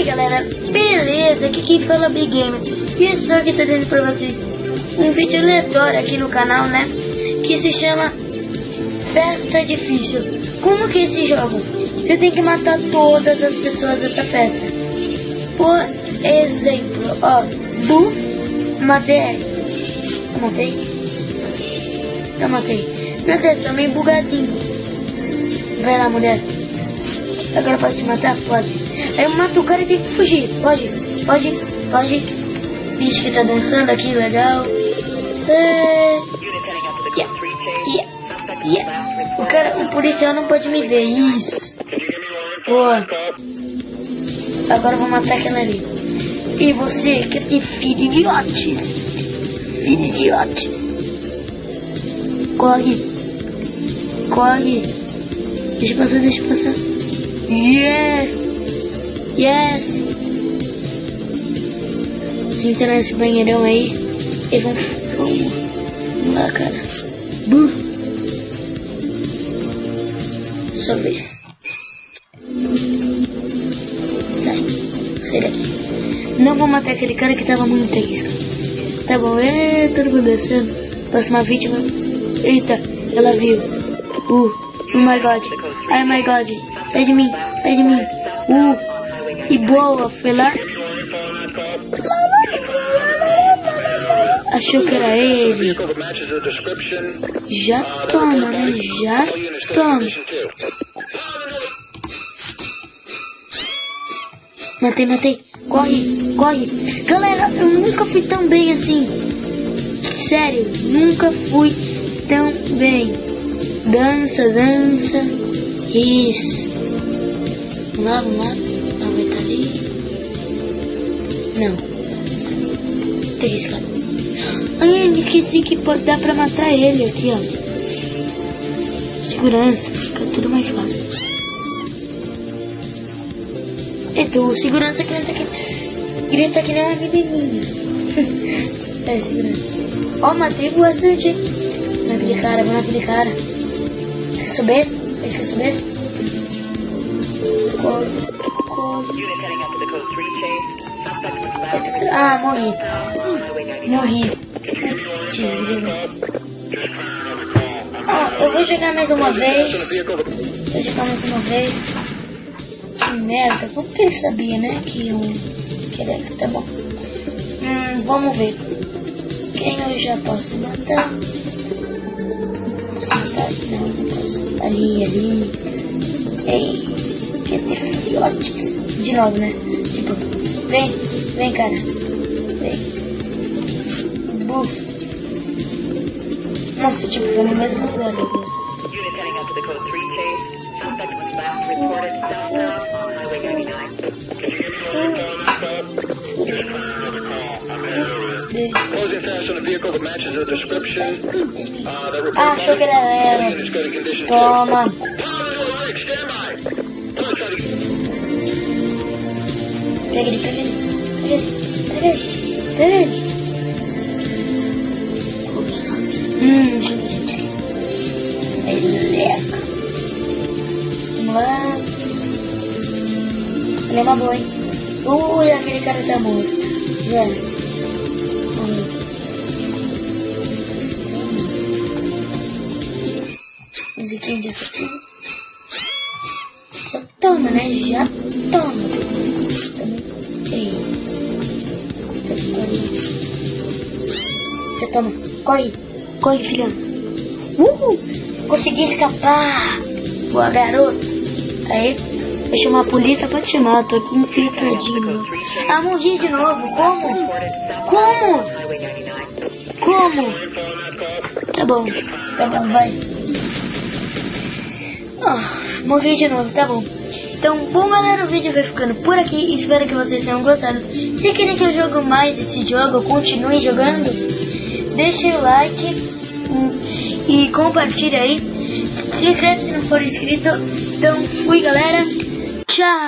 galera, beleza? Aqui quem fala é o Big Gamer. E eu estou aqui trazendo pra vocês um vídeo aleatório aqui no canal, né? Que se chama Festa Difícil. Como que é esse jogo? Você tem que matar todas as pessoas dessa festa. Por exemplo, ó, matei. Eu matei. Meu Deus, tô meio bugadinho. Vai lá, mulher. Agora pode te matar? Pode. Aí eu mato o cara e tem que fugir. Pode. Bicho que tá dançando aqui, legal. O policial não pode me ver. Isso. Boa. Agora eu vou matar aquela ali. E você, que tem filho idiotes. Corre. Deixa eu passar. Yes. Vamos entrar nesse banheirão aí. E vamos lá, cara. Sua vez. Sai daqui. Não vou matar aquele cara que tava muito risco. Tá bom, todo mundo descendo. Próxima vítima. Eita, ela viu. Oh my god. Sai de mim. E boa, foi lá. Achou que era ele. Já toma, né? Matei. Corre. Galera, eu nunca fui tão bem assim. Sério, nunca fui tão bem. Dança. Isso. Vamos lá. Vai estar ali. Não. Tem riscado. Ai, me esqueci que dá pra matar ele aqui, ó. Segurança. Fica tudo mais fácil. O segurança grita que nem uma menininha. Segurança. Ó, matei bastante. Vou naquele cara. Se soubesse. Corre. Ah, morri. Eu vou jogar mais uma vez. Que merda, como que ele sabia, né? Que ele era, tá bom. Vamos ver. Quem eu já posso matar? Não posso. Ali. Ei, que filhotes. De novo, né? Tipo, vem cara. Vem. Buf. Nossa, tipo, foi no mesmo lugar, meu Deus. Achou que era ela. Toma. Pega ele. Leca. Vamos lá. Ele é uma boa, hein? Aquele cara tá morto. Já. Musiquinha de assassino. Já toma, né? Também. Já toma. Corre, filhão. Consegui escapar. Boa, garoto. Aí, vou chamar a polícia pra te chamar. Eu tô aqui infiltradinho. Ah, morri de novo. Como? Tá bom, vai. Morri de novo, tá bom. Então, bom galera, o vídeo vai ficando por aqui. Espero que vocês tenham gostado. Se querem que eu jogue mais esse jogo, continue jogando, deixe o like e compartilhe aí. Se inscreve se não for inscrito. Então, fui galera. Tchau.